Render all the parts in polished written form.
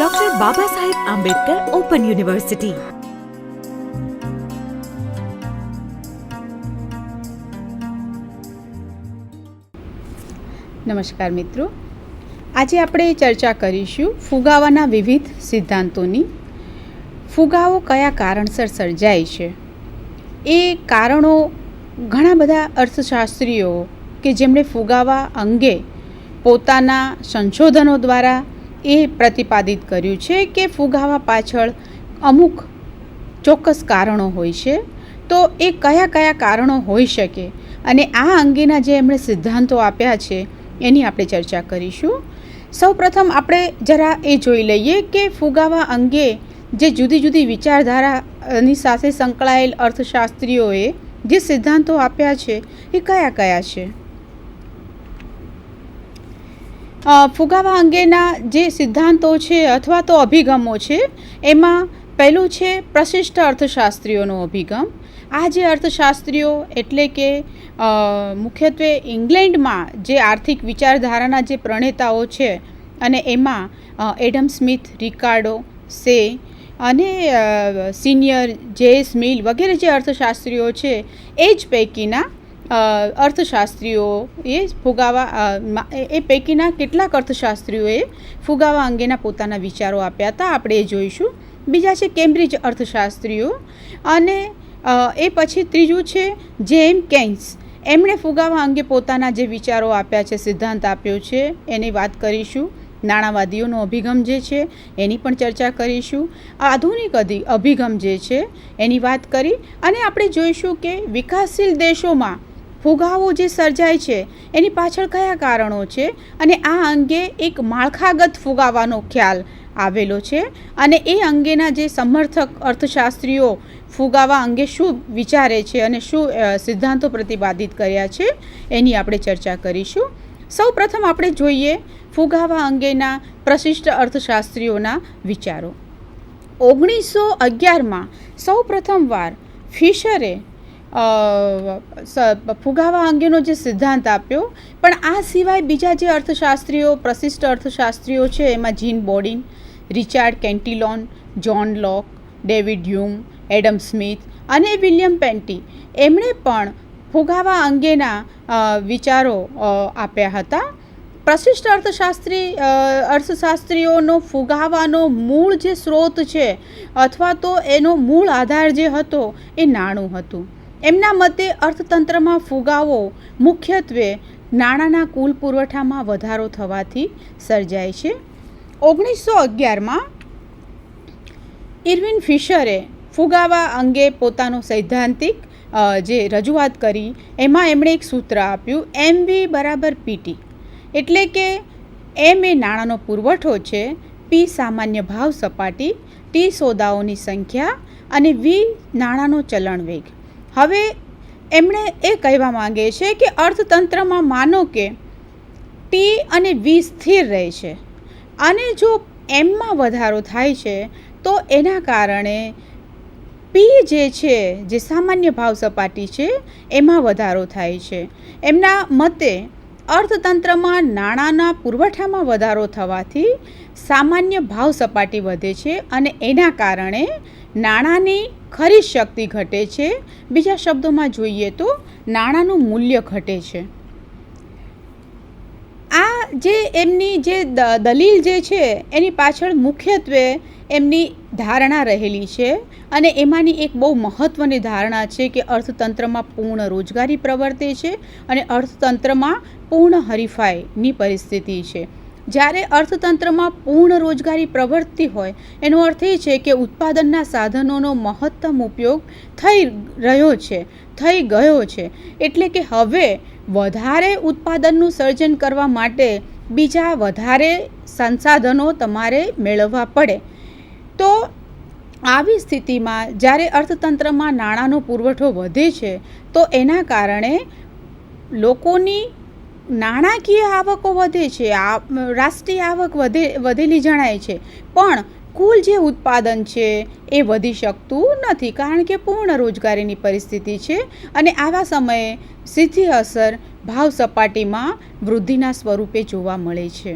Doctor Baba Saheb Ambedkar open university. નમસ્કાર મિત્રો, આજે આપણે ચર્ચા કરીશું ફુગાવાના વિવિધ સિદ્ધાંતોની. ફુગાવો કયા કારણસર સર્જાય છે, એ કારણો ઘણા બધા અર્થશાસ્ત્રીઓ કે જેમણે ફુગાવા અંગે પોતાના સંશોધનો દ્વારા એ પ્રતિપાદિત કર્યું છે કે ફુગાવા પાછળ અમુક ચોક્કસ કારણો હોય છે. તો એ કયા કયા કારણો હોઈ શકે અને આ અંગેના જે એમણે સિદ્ધાંતો આપ્યા છે એની આપણે ચર્ચા કરીશું. સૌપ્રથમ આપણે જરા એ જોઈ લઈએ કે ફુગાવા અંગે જે જુદી જુદી વિચારધારાની સાથે સંકળાયેલ અર્થશાસ્ત્રીઓએ જે સિદ્ધાંતો આપ્યા છે એ કયા કયા છે. ફુગાવા અંગેના જે સિદ્ધાંતો છે અથવા તો અભિગમો છે, એમાં પહેલું છે પ્રશિષ્ટ અર્થશાસ્ત્રીઓનો અભિગમ. આ જે અર્થશાસ્ત્રીઓ એટલે કે મુખ્યત્વે ઇંગ્લેન્ડમાં જે આર્થિક વિચારધારાના જે પ્રણેતાઓ છે અને એમાં એડમ સ્મિથ, રિકાર્ડો, સે અને સિનિયર, જેએસ મિલ વગેરે જે અર્થશાસ્ત્રીઓ છે એ જ પૈકીના અર્થશાસ્ત્રીઓએ એ પૈકીના કેટલાક અર્થશાસ્ત્રીઓએ ફુગાવા અંગેના પોતાના વિચારો આપ્યા હતા. આપણે એ જોઈશું. બીજા છે કેમ્બ્રિજ અર્થશાસ્ત્રીઓ અને એ પછી ત્રીજું છે જેમ કેન્સ. એમણે ફુગાવા અંગે પોતાના જે વિચારો આપ્યા છે, સિદ્ધાંત આપ્યો છે, એની વાત કરીશું. નાણાવાદીઓનો અભિગમ જે છે એની પણ ચર્ચા કરીશું. આધુનિક અભિગમ જે છે એની વાત કરી અને આપણે જોઈશું કે વિકાસશીલ દેશોમાં ફુગાવો જે સર્જાય છે એની પાછળ કયા કારણો છે અને આ અંગે એક માળખાગત ફુગાવાનો ખ્યાલ આવેલો છે અને એ અંગેના જે સમર્થક અર્થશાસ્ત્રીઓ ફુગાવા અંગે શું વિચારે છે અને શું સિદ્ધાંતો પ્રતિપાદિત કર્યા છે એની આપણે ચર્ચા કરીશું. સૌ પ્રથમ આપણે જોઈએ ફુગાવા અંગેના પ્રશિષ્ટ અર્થશાસ્ત્રીઓના વિચારો. 1911માં સૌ પ્રથમવાર ફિશરે ફુગાવા અંગેનો જે સિદ્ધાંત આપ્યો, પણ આ સિવાય બીજા જે અર્થશાસ્ત્રીઓ, પ્રશિષ્ટ અર્થશાસ્ત્રીઓ છે એમાં જીન બોર્ડિન, રિચાર્ડ કેન્ટિલોન, જ્હોન લોક, ડેવિડ હ્યુમ, એડમ સ્મિથ અને વિલિયમ પેન્ટી, એમણે પણ ફુગાવા અંગેના વિચારો આપ્યા હતા. પ્રશિષ્ટ અર્થશાસ્ત્રીઓનો ફુગાવાનો મૂળ જે સ્ત્રોત છે અથવા તો એનો મૂળ આધાર જે હતો એ નાણું હતું. એમના મતે અર્થતંત્રમાં ફુગાવો મુખ્યત્વે નાણાંના કુલ પુરવઠામાં વધારો થવાથી સર્જાય છે. 1911માં ઇર્વિન ફિશરે ફુગાવા અંગે પોતાનો સૈદ્ધાંતિક જે રજૂઆત કરી એમાં એમણે એક સૂત્ર આપ્યું, MV = PT. એટલે કે એમ એ નાણાંનો પુરવઠો છે, પી સામાન્ય ભાવ સપાટી, ટી સોદાઓની સંખ્યા અને વી નાણાંનો ચલણ વેગ. હવે એમણે એ કહેવા માંગે છે કે અર્થતંત્રમાં માનો કે ટી અને વી સ્થિર રહે છે અને જો એમમાં વધારો થાય છે તો એના કારણે પી જે છે, જે સામાન્ય ભાવ સપાટી છે, એમાં વધારો થાય છે. એમના મતે અર્થતંત્રમાં નાણાંના પુરવઠામાં વધારો થવાથી સામાન્ય ભાવ સપાટી વધે છે અને એના કારણે નાણાંની ખરીદ શક્તિ ઘટે છે. બીજા શબ્દોમાં જોઈએ તો નાણાંનું મૂલ્ય ઘટે છે. આ જે એમની જે દલીલ જે છે એની પાછળ મુખ્યત્વે એમની ધારણા રહેલી છે અને એમાંની એક બહુ મહત્ત્વની ધારણા છે કે અર્થતંત્રમાં પૂર્ણ રોજગારી પ્રવર્તે છે અને અર્થતંત્રમાં પૂર્ણ હરીફાઈની પરિસ્થિતિ છે. જ્યારે અર્થતંત્રમાં પૂર્ણ રોજગારી પ્રવર્તતી હોય એનો અર્થ એ છે કે ઉત્પાદનના સાધનોનો મહત્તમ ઉપયોગ થઈ ગયો છે. એટલે કે હવે વધારે ઉત્પાદનનું સર્જન કરવા માટે બીજા વધારે સંસાધનો તમારે મેળવવા પડે. તો આવી સ્થિતિમાં જ્યારે અર્થતંત્રમાં નાણાંનો પુરવઠો વધે છે તો એના કારણે લોકોની નાણાકીય આવકો વધે છે, રાષ્ટ્રીય આવક વધેલી જણાય છે, પણ કુલ જે ઉત્પાદન છે એ વધી શકતું નથી કારણ કે પૂર્ણ રોજગારીની પરિસ્થિતિ છે અને આવા સમયે સીધી અસર ભાવ સપાટીમાં વૃદ્ધિના સ્વરૂપે જોવા મળે છે.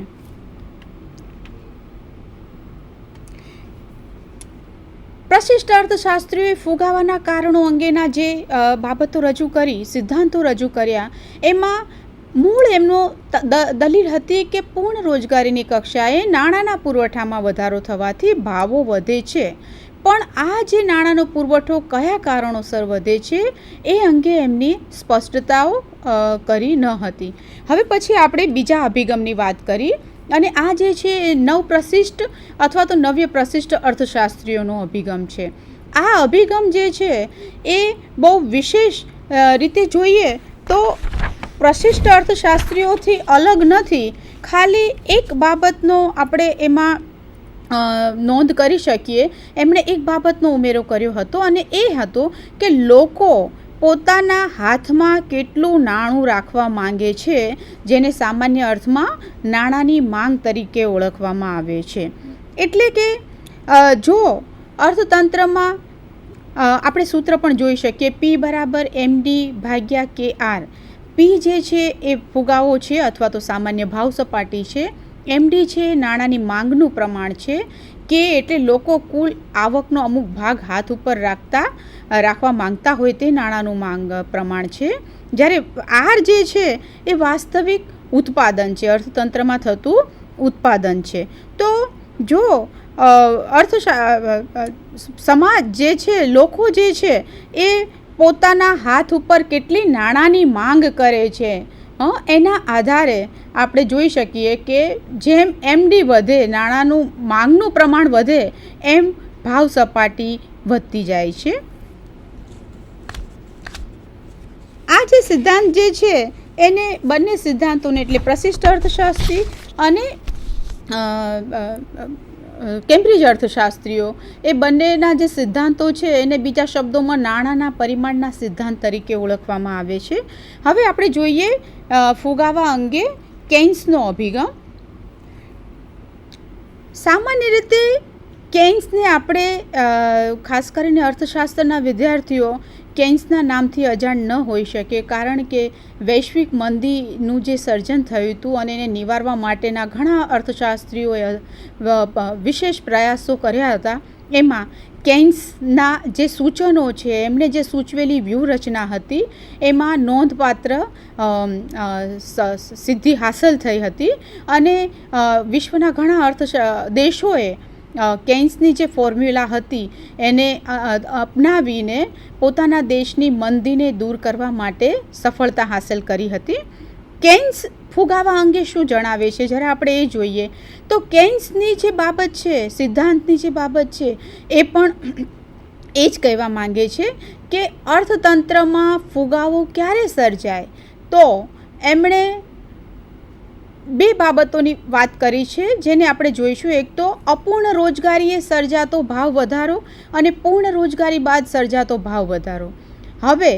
પ્રશિષ્ટ અર્થશાસ્ત્રીઓએ ફુગાવાના કારણો અંગેના જે બાબતો રજૂ કરી, સિદ્ધાંતો રજૂ કર્યા, એમાં મૂળ એમનો દલીલ હતી કે પૂર્ણ રોજગારીની કક્ષાએ નાણાંના પુરવઠામાં વધારો થવાથી ભાવો વધે છે. પણ આ જે નાણાંનો પુરવઠો કયા કારણોસર વધે છે એ અંગે એમની સ્પષ્ટતાઓ કરી ન હતી. હવે પછી આપણે બીજા અભિગમની વાત કરી, અને આ જે છે એ નવપ્રશિષ્ટ અથવા તો નવ્ય પ્રશિષ્ટ અર્થશાસ્ત્રીઓનો અભિગમ છે. આ અભિગમ જે છે એ બહુ વિશેષ રીતે જોઈએ તો પ્રશિષ્ટ અર્થશાસ્ત્રીઓથી અલગ નથી. ખાલી એક બાબતનો આપણે એમાં નોંધ કરી શકીએ. એમણે એક બાબતનો ઉમેરો કર્યો હતો, અને એ હતો કે લોકો પોતાના હાથમાં કેટલું નાણું રાખવા માંગે છે, જેને સામાન્ય અર્થમાં નાણાંની માંગ તરીકે ઓળખવામાં આવે છે. એટલે કે જો અર્થતંત્રમાં આપણે સૂત્ર પણ જોઈ શકીએ, P=MD/KR. P જે છે એ ફુગાવો છે અથવા તો સામાન્ય ભાવ સપાટી છે. MD છે નાણાંની માંગનું પ્રમાણ છે. K એટલે લોકો કુલ આવકનો અમુક ભાગ હાથ ઉપર રાખવા માંગતા હોય તે નાણાંનું માંગ પ્રમાણ છે. જ્યારે R જે છે એ વાસ્તવિક ઉત્પાદન છે, અર્થતંત્રમાં થતું ઉત્પાદન છે. તો જો સમાજ જે છે, લોકો જે છે એ પોતાના હાથ ઉપર કેટલી નાણાંની માંગ કરે છે, એના આધારે આપણે જોઈ શકીએ કે જેમ MD વધે, નાણાંનું માંગનું પ્રમાણ વધે, એમ ભાવ સપાટી વધતી જાય છે. આ જે સિદ્ધાંત જે છે એને બંને સિદ્ધાંતોને એટલે પ્રશિષ્ટ અર્થશાસ્ત્રી અને કેમ્બ્રિજ અર્થશાસ્ત્રીઓ એ બંનેના જે સિદ્ધાંતો છે એને બીજા શબ્દોમાં નાણાંના પરિમાણના સિદ્ધાંત તરીકે ઓળખવામાં આવે છે. હવે આપણે જોઈએ ફુગાવા અંગે કેન્સનો અભિગમ. સામાન્ય રીતે કેન્સને આપણે ખાસ કરીને અર્થશાસ્ત્રના વિદ્યાર્થીઓ કેન્સના નામથી અજાણ ન હોઈ શકે, કારણ કે વૈશ્વિક મંદીનું જે સર્જન થયું હતું અને એને નિવારવા માટેના ઘણા અર્થશાસ્ત્રીઓએ વિશેષ પ્રયાસો કર્યા હતા. એમાં કેન્સના જે સૂચનો છે, એમણે જે સૂચવેલી વ્યૂહરચના હતી, એમાં નોંધપાત્ર સિદ્ધિ હાંસલ થઈ હતી, અને વિશ્વના ઘણા દેશોએ કેન્સની જે ફોર્મ્યુલા હતી એને અપનાવીને પોતાના દેશની મંદીને દૂર કરવા માટે સફળતા હાંસલ કરી હતી. કેન્સ ફુગાવા અંગે શું જણાવે છે જ્યારે આપણે એ જોઈએ તો કેન્સની જે બાબત છે, સિદ્ધાંતની જે બાબત છે, એ પણ એ જ કહેવા માંગે છે કે અર્થતંત્રમાં ફુગાવો ક્યારે સર્જાય. તો એમણે બે બાબતોની વાત કરી છે જેને આપણે જોઈશું. એક તો અપૂર્ણ રોજગારીએ સર્જાતો ભાવ વધારો અને પૂર્ણ રોજગારી બાદ સર્જાતો ભાવ વધારો. હવે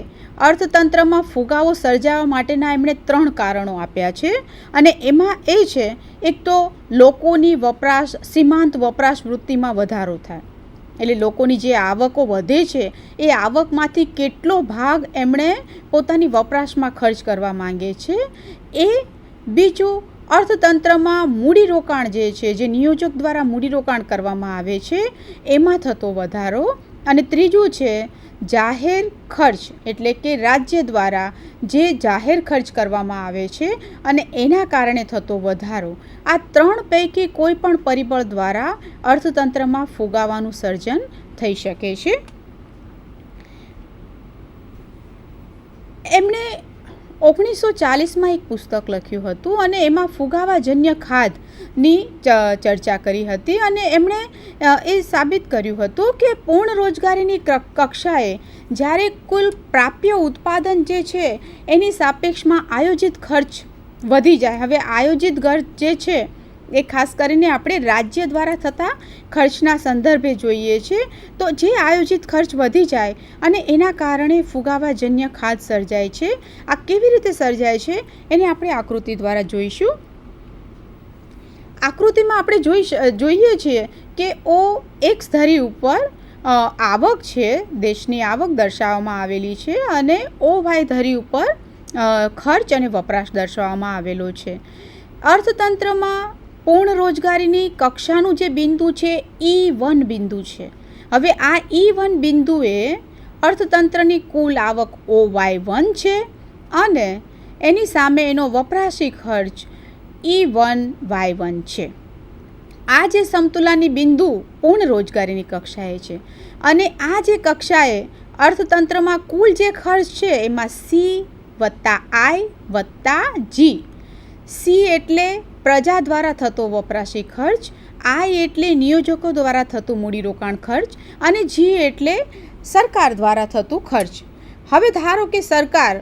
અર્થતંત્રમાં ફુગાવો સર્જાવા માટેના એમણે 3 કારણો આપ્યા છે, અને એમાં એ છે, એક તો લોકોની સીમાંત વપરાશ વૃત્તિમાં વધારો થાય, એટલે લોકોની જે આવકો વધે છે એ આવકમાંથી કેટલો ભાગ એમણે પોતાની વપરાશમાં ખર્ચ કરવા માંગે છે એ. બીજું, અર્થતંત્રમાં મૂડીરોકાણ જે છે, જે નિયોજક દ્વારા મૂડીરોકાણ કરવામાં આવે છે, એમાં થતો વધારો. અને ત્રીજું છે જાહેર ખર્ચ, એટલે કે રાજ્ય દ્વારા જે જાહેર ખર્ચ કરવામાં આવે છે અને એના કારણે થતો વધારો. આ 3 પૈકી કોઈ પણ પરિબળ દ્વારા અર્થતંત્રમાં ફુગાવાનું સર્જન થઈ શકે છે. એમણે 1940માં એક પુસ્તક લખ્યું હતું અને એમાં ફુગાવાજન્ય ખાધની ચર્ચા કરી હતી, અને એમણે એ સાબિત કર્યું હતું કે પૂર્ણ રોજગારીની કક્ષાએ જ્યારે કુલ પ્રાપ્ય ઉત્પાદન જે છે એની સાપેક્ષમાં આયોજિત ખર્ચ વધી જાય. હવે આયોજિત ખર્ચ જે છે એ ખાસ કરીને આપણે રાજ્ય દ્વારા થતા ખર્ચના સંદર્ભે જોઈએ છે. તો જે આયોજિત ખર્ચ વધી જાય અને એના કારણે ફુગાવાજન્ય ખાધ સર્જાય છે. આ કેવી રીતે સર્જાય છે એને આપણે આકૃતિ દ્વારા જોઈશું. આકૃતિમાં આપણે જોઈએ છીએ કે OX ધરી ઉપર આવક છે, દેશની આવક દર્શાવવામાં આવેલી છે, અને OY ધરી ઉપર ખર્ચ અને વપરાશ દર્શાવવામાં આવેલો છે. અર્થતંત્રમાં પૂર્ણ રોજગારીની કક્ષાનું જે બિંદુ છે E1 બિંદુ છે, હવે આ E1 બિંદુએ અર્થતંત્રની કુલ આવક OY1 છે અને એની સામે એનો વપરાશી ખર્ચ E1Y1 છે. આ જે સમતુલાની બિંદુ પૂર્ણ રોજગારીની કક્ષાએ છે અને આ જે કક્ષાએ અર્થતંત્રમાં કુલ જે ખર્ચ છે એમાં C+I+G. C એટલે પ્રજા દ્વારા થતો વપરાશી ખર્ચ, I એટલે નિયોજકો દ્વારા થતું મૂડીરોકાણ ખર્ચ અને G એટલે સરકાર દ્વારા થતું ખર્ચ. હવે ધારો કે સરકાર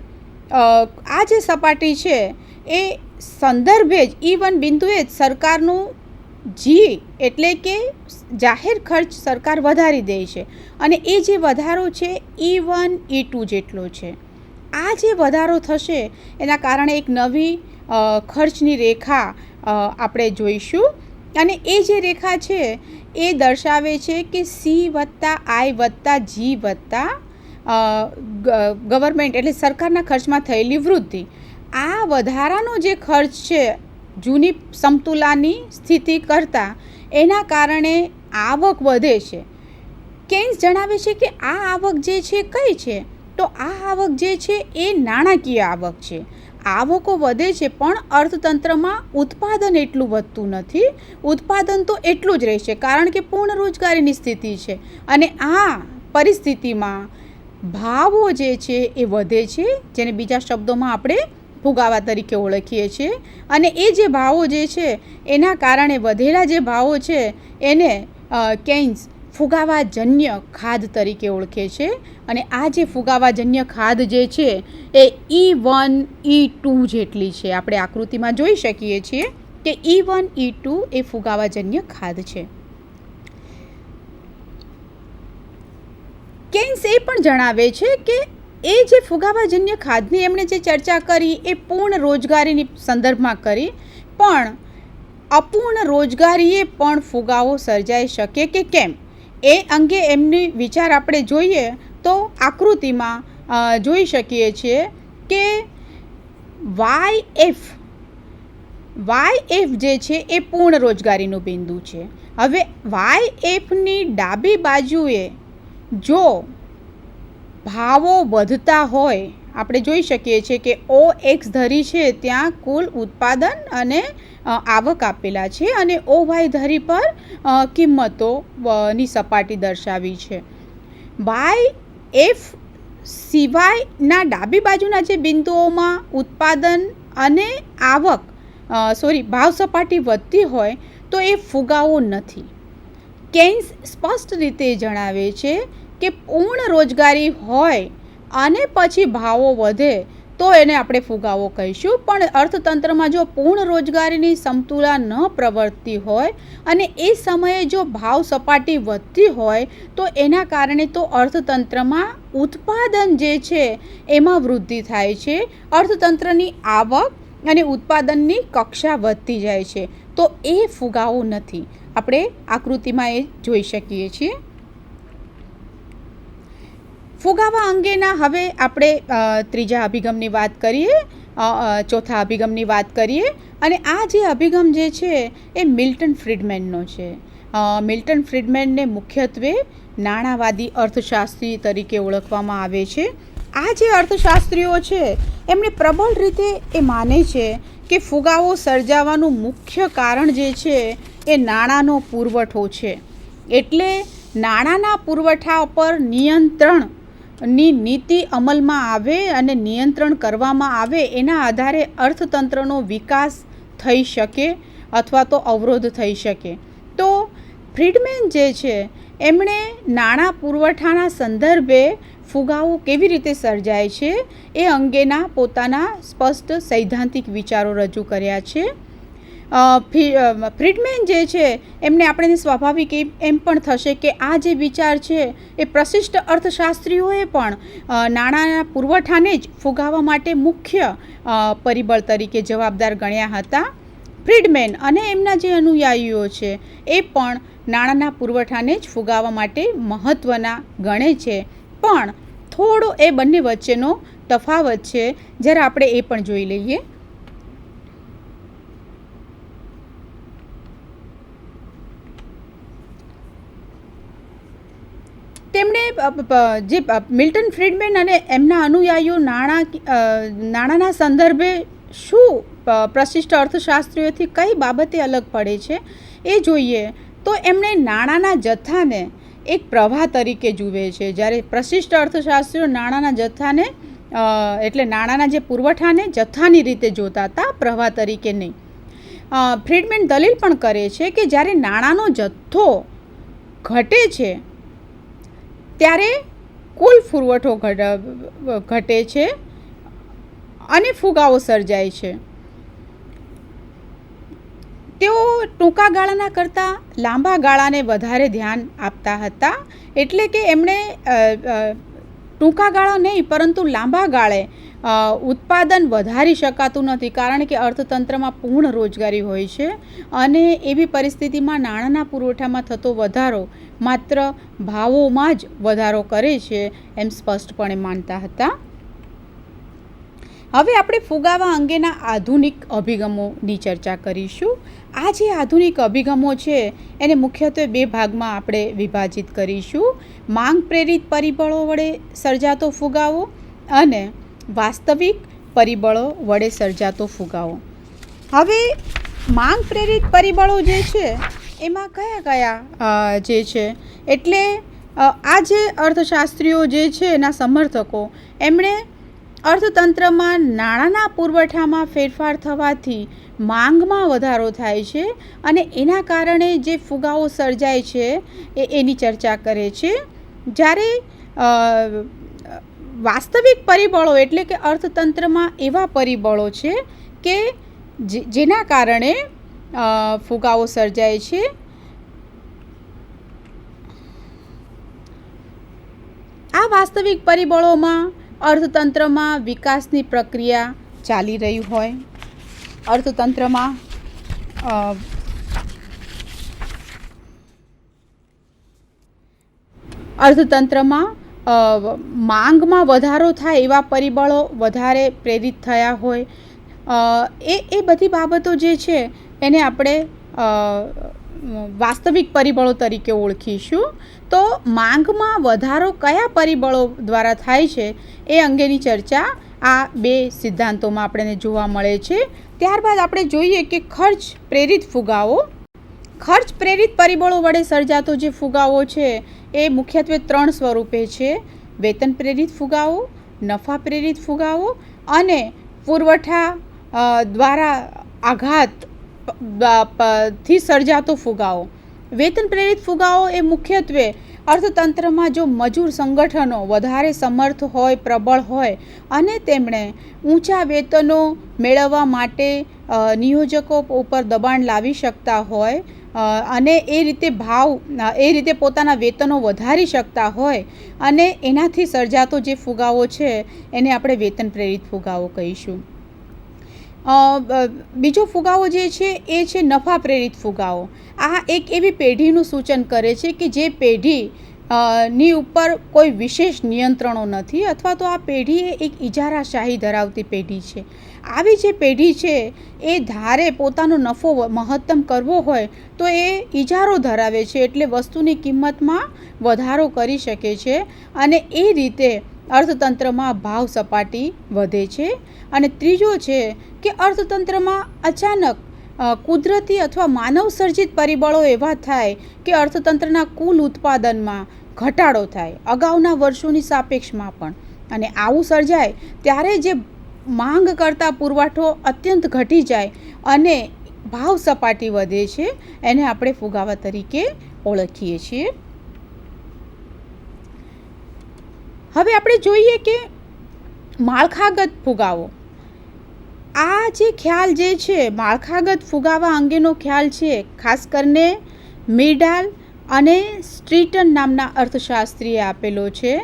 આ જે સપાટી છે એ સંદર્ભે જ E1 બિંદુએ જ સરકારનું G એટલે કે જાહેર ખર્ચ સરકાર વધારી દે છે અને એ જે વધારો છે E1 E2 જેટલો છે. આ જે વધારો થશે એના કારણે એક નવી ખર્ચની રેખા આપણે જોઈશું અને એ જે રેખા છે એ દર્શાવે છે કે C+I+G ગવર્મેન્ટ એટલે સરકારના ખર્ચમાં થયેલી વૃદ્ધિ. આ વધારાનો જે ખર્ચ છે જૂની સમતુલાની સ્થિતિ કરતાં એના કારણે આવક વધે છે. કેન્સ જણાવે છે કે આ આવક જે છે કઈ છે? તો આ આવક જે છે એ નાણાકીય આવક છે. આવકો વધે છે પણ અર્થતંત્રમાં ઉત્પાદન એટલું વધતું નથી. ઉત્પાદન તો એટલું જ રહેશે કારણ કે પૂર્ણ રોજગારીની સ્થિતિ છે અને આ પરિસ્થિતિમાં ભાવો જે છે એ વધે છે, જેને બીજા શબ્દોમાં આપણે ફુગાવા તરીકે ઓળખીએ છીએ અને એ જે ભાવો જે છે એના કારણે વધેલા જે ભાવો છે એને કેન્સ ફુગાવાજન્ય ખાધ તરીકે ઓળખે છે અને આ જે ફુગાવાજન્ય ખાધ જે છે એ E1 E2 જેટલી છે. આપણે આકૃતિમાં જોઈ શકીએ છીએ કે E1 E2 એ ફુગાવાજન્ય ખાધ છે. કેન્સ એ પણ જણાવે છે કે એ જે ફુગાવાજન્ય ખાધની એમણે જે ચર્ચા કરી એ પૂર્ણ રોજગારીની સંદર્ભમાં કરી, પણ અપૂર્ણ રોજગારીએ પણ ફુગાવો સર્જાઈ શકે કે કેમ એ અંગે એમની વિચાર આપણે જોઈએ તો આકૃતિમાં જોઈ શકીએ છીએ કે YF જે છે એ પૂર્ણ રોજગારીનું બિંદુ છે. હવે YFની ડાબી બાજુએ જો ભાવો વધતા હોય, આપણે જોઈ શકીએ છીએ કે OX ધરી છે ત્યાં કુલ ઉત્પાદન અને આવક આપેલા છે અને OY ધરી પર કિંમતોની સપાટી દર્શાવી છે. YF સિવાયના ડાબી બાજુના જે બિંદુઓમાં ઉત્પાદન અને ભાવ સપાટી વધતી હોય તો એ ફુગાવો નથી. કેન્સ સ્પષ્ટ રીતે જણાવે છે કે પૂર્ણ રોજગારી હોય અને પછી ભાવો વધે તો એને આપણે ફુગાવો કહીશું, પણ અર્થતંત્રમાં જો પૂર્ણ રોજગારીની સમતુલા ન પ્રવર્તતી હોય અને એ સમયે જો ભાવ સપાટી વધતી હોય તો એના કારણે તો અર્થતંત્રમાં ઉત્પાદન જે છે એમાં વૃદ્ધિ થાય છે. અર્થતંત્રની આવક અને ઉત્પાદનની કક્ષા વધતી જાય છે તો એ ફુગાવો નથી. આપણે આકૃતિમાં એ જોઈ શકીએ છીએ. ફુગાવા અંગેના હવે આપણે ત્રીજા અભિગમની વાત કરીએ, ચોથા અભિગમની વાત કરીએ અને આ જે અભિગમ જે છે એ મિલ્ટન ફ્રીડમેનનો છે. મિલ્ટન ફ્રીડમેનને મુખ્યત્વે નાણાવાદી અર્થશાસ્ત્રી તરીકે ઓળખવામાં આવે છે. આ જે અર્થશાસ્ત્રીઓ છે એમણે પ્રબળ રીતે એ માને છે કે ફુગાવો સર્જાવાનું મુખ્ય કારણ જે છે એ નાણાંનો પુરવઠો છે. એટલે નાણાંના પુરવઠા પર નિયંત્રણની નીતિ અમલમાં આવે અને નિયંત્રણ કરવામાં આવે એના આધારે અર્થતંત્રનો વિકાસ થઈ શકે અથવા તો અવરોધ થઈ શકે. તો ફ્રીડમેન જે છે એમણે નાણાં પુરવઠાના સંદર્ભે ફુગાવો કેવી રીતે સર્જાય છે એ અંગેના પોતાના સ્પષ્ટ સૈદ્ધાંતિક વિચારો રજૂ કર્યા છે. ફ્રીડમેન જે છે એમને આપણે સ્વાભાવિક એમ પણ થશે કે આ જે વિચાર છે એ પ્રશિષ્ટ અર્થશાસ્ત્રીઓએ પણ નાણાંના પુરવઠાને જ ફુગાવા માટે મુખ્ય પરિબળ તરીકે જવાબદાર ગણ્યા હતા. ફ્રીડમેન અને એમના જે અનુયાયીઓ છે એ પણ નાણાંના પુરવઠાને જ ફુગાવા માટે મહત્ત્વના ગણે છે, પણ થોડો એ બંને વચ્ચેનો તફાવત છે, જ્યારે આપણે એ પણ જોઈ લઈએ. તેમણે જે મિલ્ટન ફ્રીડમેન અને એમના અનુયાયીઓ નાણાંના સંદર્ભે શું પ્રશિષ્ટ અર્થશાસ્ત્રીઓથી કઈ બાબતે અલગ પડે છે એ જોઈએ તો એમણે નાણાંના જથ્થાને એક પ્રવાહ તરીકે જુએ છે, જ્યારે પ્રશિષ્ટ અર્થશાસ્ત્રીઓ નાણાંના જથ્થાને એટલે નાણાંના જે પુરવઠાને જથ્થાની રીતે જોતા હતા, પ્રવાહ તરીકે નહીં. ફ્રીડમેન દલીલ પણ કરે છે કે જ્યારે નાણાંનો જથ્થો ઘટે છે ત્યારે કુલ પુરવઠો ઘટે છે અને ફુગાવો સર્જાય છે. તેઓ ટૂંકા ગાળાના કરતાં લાંબા ગાળાને વધારે ધ્યાન આપતા હતા, એટલે કે એમણે ટૂંકા ગાળા નહીં પરંતુ લાંબા ગાળે ઉત્પાદન વધારી શકાતું નથી, કારણ કે અર્થતંત્રમાં પૂર્ણ રોજગારી હોય છે અને એવી પરિસ્થિતિમાં નાણાંના પુરવઠામાં થતો વધારો માત્ર ભાવોમાં જ વધારો કરે છે એમ સ્પષ્ટપણે માનતા હતા. હવે આપણે ફુગાવા અંગેના આધુનિક અભિગમોની ચર્ચા કરીશું. આ જે આધુનિક અભિગમો છે એને મુખ્યત્વે બે ભાગમાં આપણે વિભાજિત કરીશું: માંગ પ્રેરિત પરિબળો વડે સર્જાતો ફુગાવો અને વાસ્તવિક પરિબળો વડે સર્જાતો ફુગાવો. હવે માંગ પ્રેરિત પરિબળો જે છે એમાં કયા કયા જે છે, એટલે આ જે અર્થશાસ્ત્રીઓ જે છે એના સમર્થકો એમણે અર્થતંત્રમાં નાણાંના પુરવઠામાં ફેરફાર થવાથી માંગમાં વધારો થાય છે અને એના કારણે જે ફુગાવો સર્જાય છે એની ચર્ચા કરે છે. જ્યારે વાસ્તવિક પરિબળો એટલે કે અર્થતંત્રમાં એવા પરિબળો છે કે જેના કારણે ફુગાવો સર્જાય છે. આ વાસ્તવિક પરિબળોમાં અર્થતંત્રમાં વિકાસની પ્રક્રિયા ચાલી રહી હોય, અર્થતંત્રમાં માંગમાં વધારો થાય એવા પરિબળો વધારે પ્રેરિત થયા હોય, એ બધી બાબતો જે છે એને આપણે વાસ્તવિક પરિબળો તરીકે ઓળખીશું. તો માંગમાં વધારો કયા પરિબળો દ્વારા થાય છે એ અંગેની ચર્ચા આ બે સિદ્ધાંતોમાં આપણને જોવા મળે છે. ત્યારબાદ આપણે જોઈએ કે ખર્ચ પ્રેરિત ફુગાવો. ખર્ચ પ્રેરિત પરિબળો વડે સર્જાતો જે ફુગાવો છે એ મુખ્યત્વે ત્રણ સ્વરૂપે છે: વેતન પ્રેરિત ફુગાવો, નફા પ્રેરિત ફુગાવો અને પુરવઠા દ્વારા આઘાત થી સર્જાતો ફુગાવો. વેતન પ્રેરિત ફુગાવો એ મુખ્યત્વે અર્થતંત્રમાં જો મજૂર સંગઠનો વધારે સમર્થ હોય, પ્રબળ હોય અને તેમણે ઊંચા વેતનો મેળવવા માટે નિયોજકો ઉપર દબાણ લાવી શકતા હોય અને એ રીતે પોતાના વેતનો વધારી શકતા હોય અને એનાથી સર્જાતો જે ફુગાવો છે એને આપણે વેતન પ્રેરિત ફુગાવો કહીશું. બીજો ફુગાવો જે છે એ છે નફા પ્રેરિત ફુગાવો. આ એક એવી પેઢીનું સૂચન કરે છે કે જે પેઢી ની ઉપર કોઈ વિશેષ નિયંત્રણો નથી, અથવા તો આ પેઢી એક ઇજારાશાહી ધરાવતી પેઢી છે. આવી જે પેઢી છે એ ધારે પોતાનો નફો મહત્તમ કરવો હોય તો એ ઇજારો ધરાવે છે, એટલે વસ્તુની કિંમતમાં વધારો કરી શકે છે અને એ રીતે અર્થતંત્રમાં ભાવ સપાટી વધે છે. અને ત્રીજો છે કે અર્થતંત્રમાં અચાનક કુદરતી અથવા માનવ સર્જિત પરિબળો એવા થાય કે અર્થતંત્રના કુલ ઉત્પાદનમાં ઘટાડો થાય અગાઉના વર્ષોની સાપેક્ષમાં પણ, અને આવું સર્જાય ત્યારે જે માંગ કરતાં પુરવઠો અત્યંત ઘટી જાય અને ભાવ સપાટી વધે છે એને આપણે ફુગાવા તરીકે ઓળખીએ છીએ. હવે આપણે જોઈએ કે માળખાગત ફુગાવો. આ જે ખ્યાલ જે છે માળખાગત ફુગાવા અંગેનો ખ્યાલ છે, ખાસ કરીને મિરડાલ અને સ્ટ્રીટન નામના અર્થશાસ્ત્રીએ આપેલો છે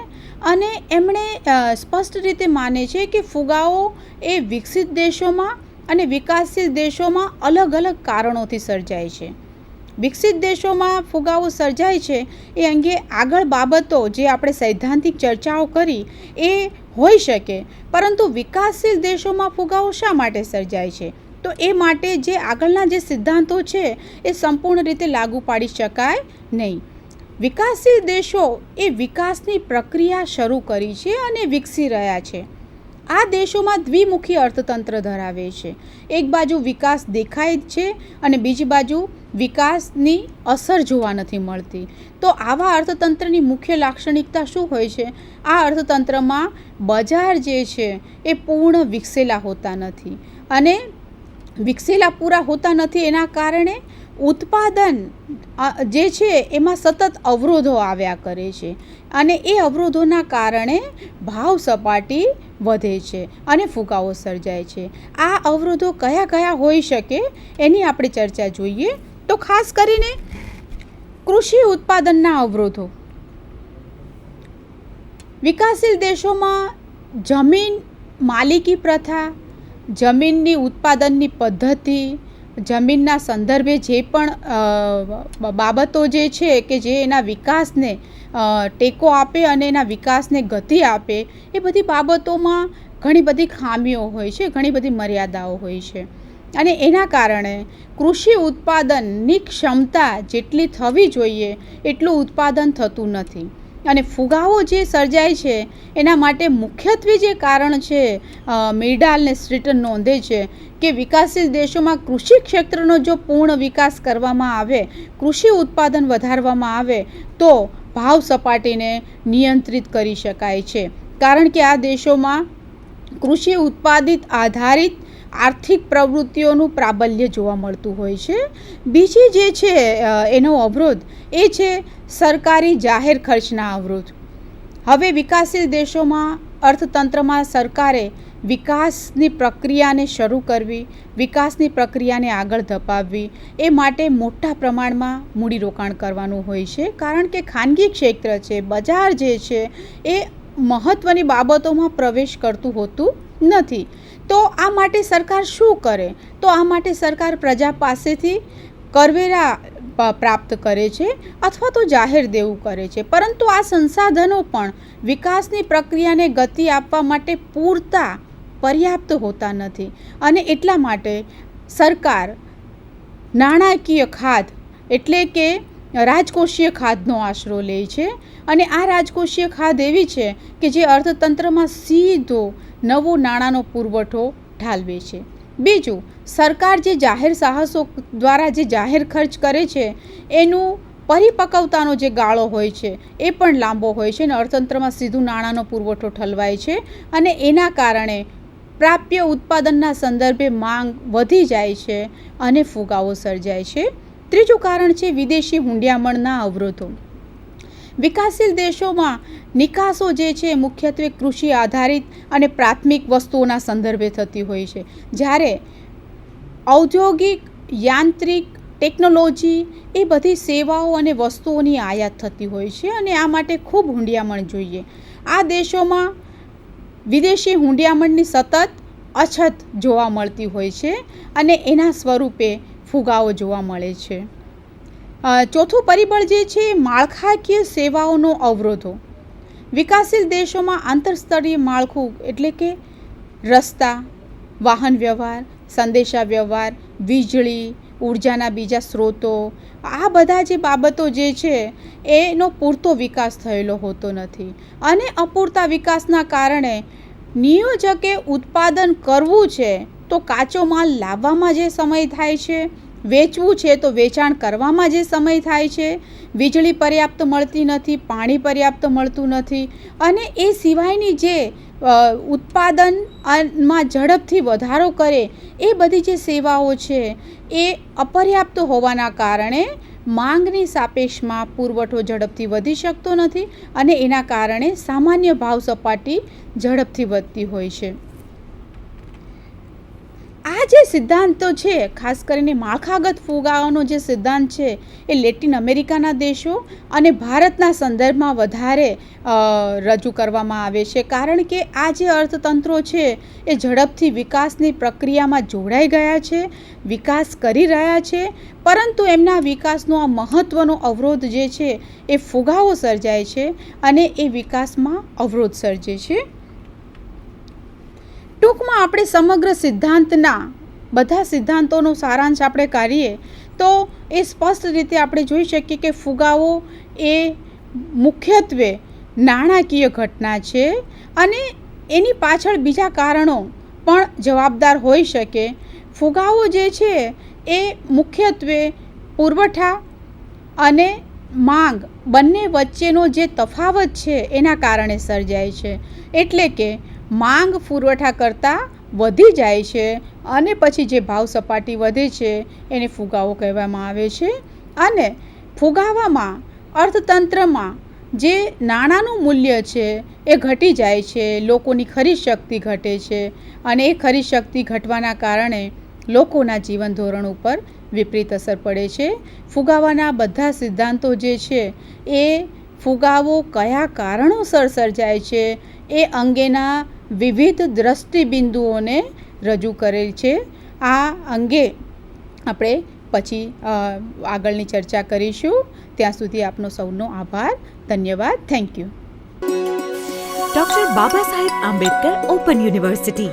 અને એમણે સ્પષ્ટ રીતે માને છે કે ફુગાવો એ વિકસિત દેશોમાં અને વિકાસશીલ દેશોમાં અલગ અલગ કારણોથી સર્જાય છે. વિકસિત દેશોમાં ફુગાવો સર્જાય છે એ અંગે આગળ બાબતો જે આપણે સૈદ્ધાંતિક ચર્ચાઓ કરી એ હોઈ શકે, પરંતુ વિકાસશીલ દેશોમાં ફુગાવો શા માટે સર્જાય છે તો એ માટે જે આગળના જે સિદ્ધાંતો છે એ સંપૂર્ણ રીતે લાગુ પાડી શકાય નહીં. વિકાસશીલ દેશો એ વિકાસની પ્રક્રિયા શરૂ કરી છે અને વિકસી રહ્યા છે. આ દેશોમાં દ્વિમુખી અર્થતંત્ર ધરાવે છે. એક બાજુ વિકાસ દેખાય છે અને બીજી બાજુ વિકાસની અસર જોવા નથી મળતી. તો આવા અર્થતંત્રની મુખ્ય લાક્ષણિકતા શું હોય છે? આ અર્થતંત્રમાં બજાર જે છે એ પૂર્ણ વિકસેલા હોતા નથી અને વિકસેલા પૂરા હોતા નથી. એના કારણે ઉત્પાદન જે છે એમાં સતત અવરોધો આવ્યા કરે છે અને એ અવરોધોના કારણે ભાવ સપાટી વધે છે અને ફુગાવો સર્જાય છે. આ અવરોધો કયા કયા હોઈ શકે એની આપણે ચર્ચા જોઈએ. તો ખાસ કરીને કૃષિ ઉત્પાદનના અવરોધો. વિકાસશીલ દેશોમાં જમીન માલિકી પ્રથા, જમીનની ઉત્પાદનની પદ્ધતિ, જમીનના સંદર્ભે જે પણ બાબતો જે છે કે જે એના વિકાસને ટેકો આપે અને એના વિકાસને ગતિ આપે, એ બધી બાબતોમાં ઘણી બધી ખામીઓ હોય છે, ઘણી બધી મર્યાદાઓ હોય છે અને એના કારણે કૃષિ ઉત્પાદનની ક્ષમતા જેટલી થવી જોઈએ એટલું ઉત્પાદન થતું નથી અને ફુગાવો જે સર્જાય છે એના માટે મુખ્યત્વે જે કારણ છે મિર્ડાલ ને સ્ટ્રીટન નોંધે છે કે વિકાસશીલ દેશોમાં કૃષિ ક્ષેત્રનો જો પૂર્ણ વિકાસ કરવામાં આવે, કૃષિ ઉત્પાદન વધારવામાં આવે તો ભાવ સપાટીને નિયંત્રિત કરી શકાય છે. કારણ કે આ દેશોમાં કૃષિ ઉત્પાદિત આધારિત આર્થિક પ્રવૃત્તિઓનું પ્રાબલ્ય જોવા મળતું હોય છે. બીજી જે છે એનો અવરોધ એ છે સરકારી જાહેર ખર્ચના અવરોધ. હવે વિકાસશીલ દેશોમાં અર્થતંત્રમાં સરકારે વિકાસની પ્રક્રિયાને શરૂ કરવી, વિકાસની પ્રક્રિયાને આગળ ધપાવવી, એ માટે મોટા પ્રમાણમાં મૂડીરોકાણ કરવાનું હોય છે. કારણ કે ખાનગી ક્ષેત્ર છે, બજાર જે છે એ મહત્ત્વની બાબતોમાં પ્રવેશ કરતું હોતું નથી. તો આ માટે સરકાર શું કરે? તો આ માટે સરકાર પ્રજા પાસેથી કરવેરા પ્રાપ્ત કરે છે અથવા તો જાહેર દેવું કરે છે. પરંતુ આ સંસાધનો પણ વિકાસની પ્રક્રિયાને ગતિ આપવા માટે પૂરતા પર્યાપ્ત હોતા નથી અને એટલા માટે સરકાર નાણાકીય ખાધ એટલે કે રાજકોષીય ખાધનો આશરો લે છે અને આ રાજકોષીય ખાધ એવી છે કે જે અર્થતંત્રમાં સીધો નવો નાણાંનો પુરવઠો ઠાલવે છે. બીજું, સરકાર જે જાહેર સાહસો દ્વારા જે જાહેર ખર્ચ કરે છે એનું પરિપક્વતાનો જે ગાળો હોય છે એ પણ લાંબો હોય છે અને અર્થતંત્રમાં સીધું નાણાંનો પુરવઠો ઠલવાય છે અને એના કારણે પ્રાપ્ય ઉત્પાદનના સંદર્ભે માંગ વધી જાય છે અને ફુગાવો સર્જાય છે. ત્રીજું કારણ છે વિદેશી હુંડિયામણના અવરોધો. વિકાસશીલ દેશોમાં નિકાસો જે છે મુખ્યત્વે કૃષિ આધારિત અને પ્રાથમિક વસ્તુઓના સંદર્ભે થતી હોય છે, જ્યારે ઔદ્યોગિક, યાંત્રિક, ટેકનોલોજી એ બધી સેવાઓ અને વસ્તુઓની આયાત થતી હોય છે અને આ માટે ખૂબ હુંડિયામણ જોઈએ. આ દેશોમાં વિદેશી હુંડિયામણની સતત અછત જોવા મળતી હોય છે અને એના સ્વરૂપે ફુગાવો જોવા મળે છે. ચોથું પરિબળ જે છે માળખાકીય સેવાઓનો અવરોધો. વિકાસશીલ દેશોમાં આંતરસ્તરીય માળખું એટલે કે રસ્તા, વાહન વ્યવહાર, સંદેશા વ્યવહાર, વીજળી, ઉર્જાના બીજા સ્ત્રોતો, આ બધા જે બાબતો જે છે એનો પૂરતો વિકાસ થયેલો હોતો નથી અને અપૂરતા વિકાસના કારણે નિયોજકે ઉત્પાદન કરવું છે તો કાચો માલ લાવવામાં જે સમય થાય છે, વેચવું છે તો વેચાણ કરવામાં જે સમય થાય છે, વીજળી પર્યાપ્ત મળતી નથી, પાણી પર્યાપ્ત મળતું નથી અને એ સિવાયની જે ઉત્પાદનમાં ઝડપથી વધારો કરે એ બધી જે સેવાઓ છે એ અપર્યાપ્ત હોવાના કારણે માંગની સાપેક્ષમાં પુરવઠો ઝડપથી વધી શકતો નથી અને એના કારણે સામાન્ય ભાવ સપાટી ઝડપથી વધતી હોય છે. આ જે સિદ્ધાંતો છે, ખાસ કરીને માળખાગત ફુગાવાનો જે સિદ્ધાંત છે એ લેટિન અમેરિકાના દેશો અને ભારતના સંદર્ભમાં વધારે રજૂ કરવામાં આવે છે. કારણ કે આ જે અર્થતંત્રો છે એ ઝડપથી વિકાસની પ્રક્રિયામાં જોડાઈ ગયા છે, વિકાસ કરી રહ્યા છે, પરંતુ એમના વિકાસનો આ મહત્ત્વનો અવરોધ જે છે એ ફુગાવો સર્જાય છે અને એ વિકાસમાં અવરોધ સર્જે છે. ટૂંકમાં આપણે સમગ્ર સિદ્ધાંતના બધા સિદ્ધાંતોનો સારાંશ આપણે કાઢીએ તો એ સ્પષ્ટ રીતે આપણે જોઈ શકીએ કે ફુગાવો એ મુખ્યત્વે નાણાકીય ઘટના છે અને એની પાછળ બીજા કારણો પણ જવાબદાર હોઈ શકે. ફુગાવો જે છે એ મુખ્યત્વે પુરવઠા અને માંગ બંને વચ્ચેનો જે તફાવત છે એના કારણે સર્જાય છે. એટલે કે માંગ પુરવઠા કરતાં વધી જાય છે અને પછી જે ભાવ સપાટી વધે છે એને ફુગાવો કહેવામાં આવે છે. અને ફુગાવામાં અર્થતંત્રમાં જે નાણાંનું મૂલ્ય છે એ ઘટી જાય છે, લોકોની ખરીદ શક્તિ ઘટે છે અને એ ખરીદ શક્તિ ઘટવાના કારણે લોકોના જીવન ધોરણ ઉપર વિપરીત અસર પડે છે. ફુગાવાના બધા સિદ્ધાંતો જે છે એ ફુગાવો કયા કારણોસર સર્જાય છે એ અંગેના વિવિધ દ્રષ્ટિબિંદુઓને રજૂ કરેલ છે. આ અંગે આપણે પછી આગળની ચર્ચા કરીશું. ત્યાં સુધી આપનો સૌનો આભાર. ધન્યવાદ. Thank you. Doctor Baba Saheb Ambedkar open university.